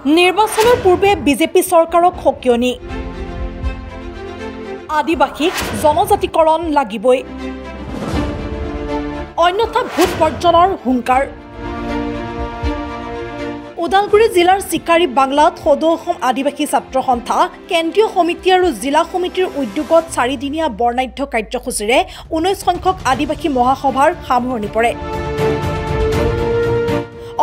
নিৰ্বাচনৰ পূৰ্বে বিজেপি চৰকাৰক সকিয়নি আদিবাসীক জনজাতিকৰণ লাগিবই অন্যথা ভোট বৰ্জনৰ হুংকাৰ ওদালগুৰি জিলাৰ চিকাৰী বাংলাত সদৌ অসম আদিবাসী ছাত্ৰ সন্থা কেন্দ্ৰীয় সমিতি আৰু জিলা সমিতিৰ উদ্যোগত 4 দিনীয়া বৰ্ণাঢ্য কাৰ্যসূচীৰে 19 সংখ্যক আদিবাসী মহাসভাৰ সামৰণি পৰে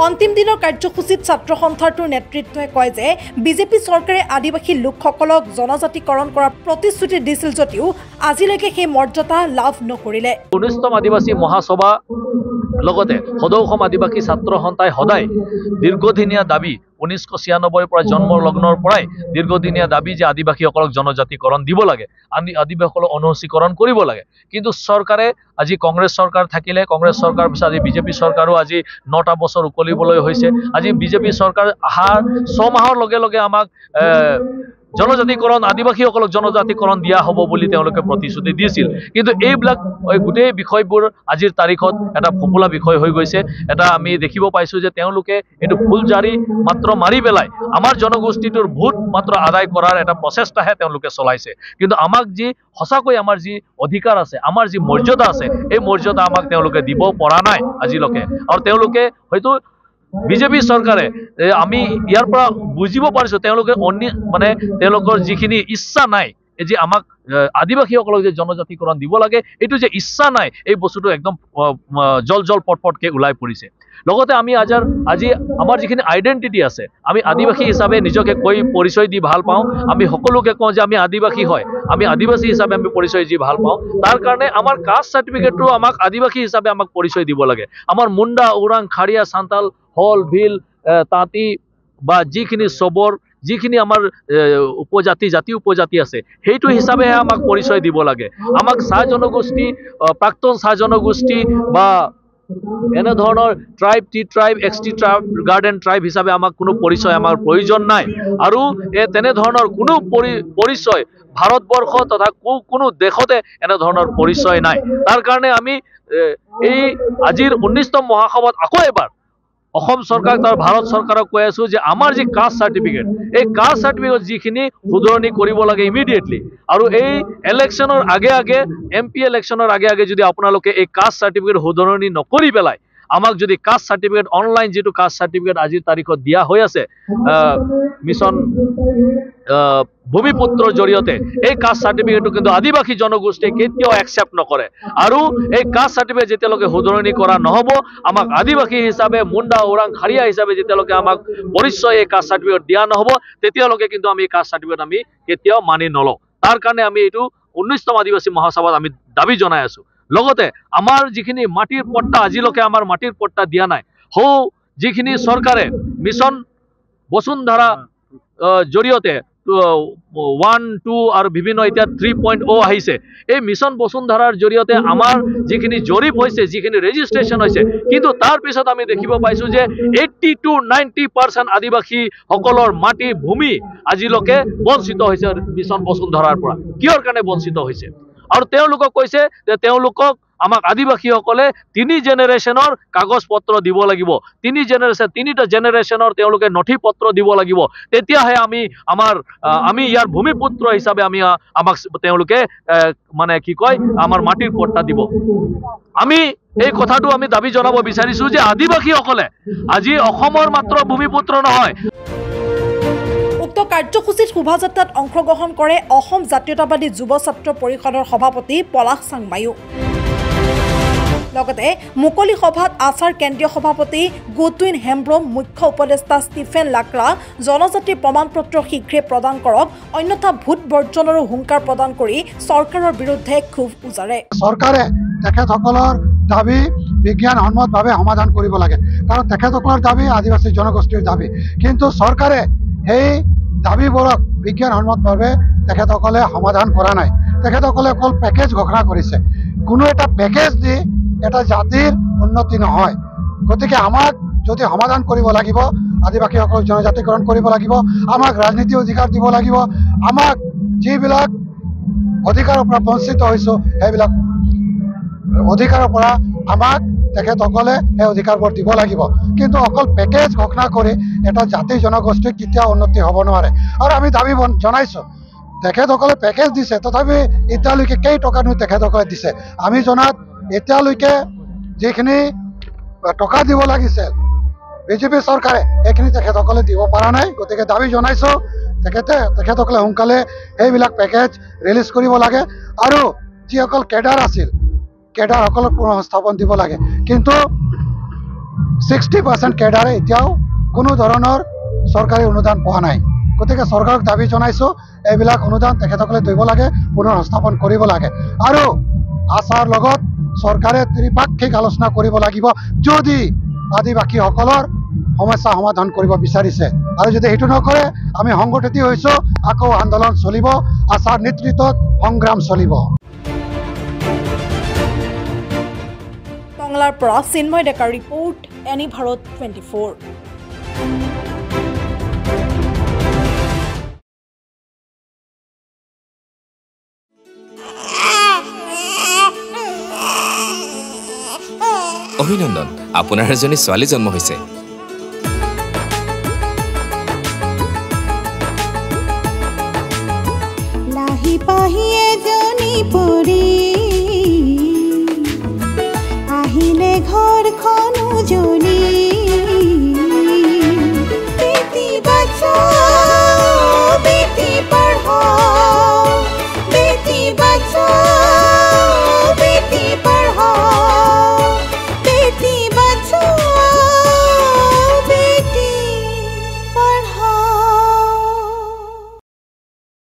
অন্তিম দিনৰ কাৰ্যসূচীত ছাত্ৰ সন্থাটোৰ নেতৃত্বই কয় যে বিজেপি চৰকাৰে আদিবাসী লোকসকলক জনজাতিকৰণ কৰাৰ প্ৰতিশ্ৰুতি দিছিল যদিও আজিলৈকে সেই মৰ্যাদা লাভ নকৰিলে 19তম আদিবাসী মহাসভা লগতে সদৌ অসম আদিবাসী ছাত্ৰ সন্থাই সদায় দীৰ্ঘদিনীয়া দাবী 1996 পৰা জন্মৰ লগ্নৰ পৰাই দীৰ্ঘদিনীয়া দাবী যে আদিবাসীসকলক জনজাতিকৰণ দিব লাগে আদিবাসীসকলক অনুসূচীকৰণ কৰিব লাগে কিন্তু চৰকাৰে আজি কংগ্ৰেছ চৰকাৰ থাকিলে কংগ্ৰেছ চৰকাৰ পিছত আজি বিজেপি চৰকাৰো আজি 9টা বছৰ উকলিবলৈ হৈছে আজি বিজেপি চৰকাৰ আহাৰ 6 মাহৰ লগে লগে আমাক জনজাতিকৰণ আদিবাসীসকলক জনজাতিকৰণ দিয়া হ'ব বুলি তেওঁলোকে প্ৰতিশ্ৰুতি দিছিল কিন্তু এইবিলাক গোটেই বিষয়বোৰ আজিৰ তাৰিখত এটা ফপুলা বিষয় হৈ গৈছে এটা আমি দেখিব পাইছো যে তেওঁলোকে এটো ফুলজাৰি মাত্ৰ মাৰি পেলাই আমাৰ জনগোষ্ঠীটোৰ ভোট মাত্ৰ আদায় কৰাৰ এটা প্ৰচেষ্টাহে তেওঁলোকে চলাইছে কিন্তু আমাক যি সঁচাকৈ আমাৰ যি অধিকাৰ আছে আমাৰ যি মৰ্যাদা আছে এই মৰ্যাদা আমাক তেওঁলোকে দিব পৰা নাই আজিলৈকে আৰু তেওঁলোকে হয়তো বিজেপি চৰকাৰে আমি ইয়াৰ পৰা বুজিব পাৰিছো তেওঁলোকে মানে তেওঁলোকৰ যিখিনি ইচ্ছা নাই যে আমাক আদিবাসীসকলক যে জনজাতিকৰণ দিব লাগে এইটো যে ইচ্ছা নাই এই বস্তুটো একদম জল পটপটকে ওলাই পৰিছে লগতে আমি আজি আমাৰ যিখিনি আইডেন্টিটি আছে আমি আদিবাসী হিচাপে নিজকে কৈ পৰিচয় দি ভাল পাওঁ আমি সকলোকে কওঁ যে আমি আদিবাসী হয় আমি আদিবাসী হিচাপে আমি পৰিচয় দি ভাল পাওঁ তাৰ কাৰণে আমাৰ কাষ্ট সাৰ্টিফিকেটটো আমাক আদিবাসী হিচাপে আমাক পৰিচয় দিব লাগে আমাৰ মুণ্ডা ওৰাং খাৰিয়া সান্তাল হল ভিল তাঁতি বা যিখিনি চবৰ যিখিনি আমাৰ জাতি উপজাতি আছে সেইটো হিচাপে আমাক পৰিচয় দিব লাগে আমাক চাহ জনগোষ্ঠী প্ৰাক্তন চাহ জনগোষ্ঠী বা এনে ধৰণৰ tribe T tribe XT tribe garden tribe হিচাপে আমাক কোনো পৰিচয় আমাৰ প্ৰয়োজন নাই আৰু তেনে ধৰণৰ কোনো পৰিচয় ভাৰতবৰ্ষ তথা কোনো দেশতে এনে ধৰণৰ পৰিচয় নাই তাৰ কাৰণে আমি এই আজিৰ 19তম মহাসভাত আকৌ এবাৰ অসম চৰকাৰ তাৰ ভাৰত চৰকাৰক কৈ আছো যে আমাৰ যি কাষ্ট সাৰ্টিফিকেট এই কাষ্ট সাৰ্টিফিকেট যিখিনি শুধৰণি কৰিব লাগে ইমিডিয়েটলি আৰু এই ইলেকশ্যনৰ আগে এমপি ইলেকশ্যনৰ আগে যদি আপোনালোকে এই কাষ্ট সাৰ্টিফিকেট শুধৰণি নকৰি পেলাই আমাক যদি কাষ্ট সাৰ্টিফিকেট অনলাইন যেটো কাষ্ট সাৰ্টিফিকেট আজিৰ তাৰিখত দিয়া হৈ আছে মিছন ভূমিপুত্ৰৰ জৰিয়তে এই কাষ্ট সাৰ্টিফিকেটটো কিন্তু আদিবাসী জনগোষ্ঠীয়ে কেতিয়াও একচেপ্ট নকৰে আৰু এই কাষ্ট সাৰ্টিফিকেট যেতিয়ালৈকে শুধৰণি কৰা নহব আমাক আদিবাসী হিচাপে মুণ্ডা ওৰাং খাৰিয়া হিচাপে যেতিয়ালৈকে আমাক পৰিচয় এই কাষ্ট সাৰ্টিফিকেট দিয়া নহব তেতিয়ালৈকে কিন্তু আমি কাষ্ট সাৰ্টিফিকেট আমি কেতিয়াও মানি নলওঁ তাৰ কাৰণে আমি এইটো 19তম আদিবাসী মহাসভাত আমি দাবী জনাই আছো লগতে আমাৰ যিখিনি মাটিৰ পট্টা আজিলৈকে আমাৰ মাটিৰ পট্টা দিয়া নাই হৌ যিখিনি চৰকাৰে মিছন বসুন্ধৰা জৰিয়তে 1, 2 আৰু বিভিন্ন এতিয়া 3.0 আহিছে এই মিছন বসুন্ধৰাৰ জৰিয়তে আমাৰ যিখিনি জৰীপ হৈছে যিখিনি ৰেজিষ্ট্ৰেচন হৈছে কিন্তু তাৰ পিছত আমি দেখিব পাইছো যে 80 to 90% আদিবাসী সকলৰ মাটি ভূমি আজিলৈকে বঞ্চিত হৈছে মিছন বসুন্ধৰাৰ পৰা কিহৰ কাৰণে বঞ্চিত হৈছে আৰু তেওঁলোকক কৈছে যে তেওঁলোকক আমাক আদিবাসীসকলে 3 জেনেৰেশ্যনৰ কাগজ পত্ৰ দিব লাগিব 3টা জেনেৰেশ্যনৰ তেওঁলোকে নথি পত্ৰ দিব লাগিব তেতিয়াহে আমি ইয়াৰ ভূমিপুত্ৰ হিচাপে আমাক তেওঁলোকে মানে কি কয় আমাৰ মাটিৰ পট্টা দিব আমি এই কথাটো আমি দাবী জনাব বিচাৰিছো যে আদিবাসীসকলে আজি অসমৰ মাত্ৰ ভূমিপুত্ৰ নহয় উক্ত কাৰ্যসূচীত শোভাযাত্ৰাত অংশগ্ৰহণ কৰে অসম জাতীয়তাবাদী যুৱ ছাত্ৰ পৰিষদৰ সভাপতি পলাশ চাংমায়ু লগতে মুকলি সভাত আছাৰ কেন্দ্ৰীয় সভাপতি গুটুইন হেমব্ৰম মুখ্য উপদেষ্টা ষ্টিফেন লাকৰা জনজাতিৰ প্ৰমাণপত্ৰ শীঘ্ৰে প্ৰদান কৰক অন্যথা ভোট বৰ্জনৰো হুংকাৰ প্ৰদান কৰি চৰকাৰৰ বিৰুদ্ধে ক্ষোভ উজাৰে চৰকাৰে তেখেতসকলৰ দাবী বিজ্ঞানসন্মতভাৱে সমাধান কৰিব লাগে কাৰণ তেখেতসকলৰ দাবী আদিবাসী জনগোষ্ঠীৰ দাবী কিন্তু চৰকাৰে সেই দাবীবোৰক বিজ্ঞানসন্মতভাৱে তেখেতসকলে সমাধান কৰা নাই তেখেতসকলে অকল পেকেজ ঘোষণা কৰিছে কোনো এটা পেকেজ দি এটা জাতিৰ উন্নতি নহয় গতিকে আমাক যদি সমাধান কৰিব লাগিব আদিবাসীসকলক জনজাতিকৰণ কৰিব লাগিব আমাক ৰাজনীতি অধিকাৰ দিব লাগিব আমাক যিবিলাক অধিকাৰৰ পৰা বঞ্চিত হৈছো সেইবিলাক অধিকাৰৰ পৰা আমাক তেখেতসকলে সেই অধিকাৰবোৰ দিব লাগিব কিন্তু অকল পেকেজ ঘোষণা কৰি এটা জাতি জনগোষ্ঠীৰ কেতিয়াও উন্নতি হ'ব নোৱাৰে আৰু আমি দাবী জনাইছোঁ তেখেতসকলে পেকেজ দিছে তথাপি এতিয়ালৈকে কেই টকানো তেখেতসকলে দিছে আমি জনাত এতিয়ালৈকে যিখিনি টকা দিব লাগিছিল বিজেপি চৰকাৰে সেইখিনি তেখেতসকলে দিব পৰা নাই গতিকে দাবী জনাইছোঁ তেখেতসকলে সোনকালে সেইবিলাক পেকেজ ৰিলিজ কৰিব লাগে আৰু যিসকল কেডাৰ আছিল কেডাৰসকলক পুনঃস্থাপন দিব লাগে কিন্তু 60% কেডাৰে এতিয়াও কোনো ধৰণৰ চৰকাৰী অনুদান পোৱা নাই গতিকে চৰকাৰক দাবী জনাইছোঁ এইবিলাক অনুদান তেখেতসকলে দিব লাগে পুনঃস্থাপন কৰিব লাগে আৰু আশাৰ লগত চৰকাৰে ত্ৰিপাক্ষিক আলোচনা কৰিব লাগিব যদি আদিবাসীসকলৰ সমস্যা সমাধান কৰিব বিচাৰিছে আৰু যদি সেইটো নকৰে আমি সংগঠিত হৈছোঁ আকৌ আন্দোলন চলিব আশাৰ নেতৃত্বত সংগ্ৰাম চলিব টংলাৰ পৰা চিন্ময় ডেকাৰ ৰিপৰ্ট এনি ভাৰত 24 অভিনন্দন আপোনাৰ এজনী ছোৱালী জন্ম হৈছে লাহি পাহি এজনী পৰি আহিলে ঘৰখন উজলি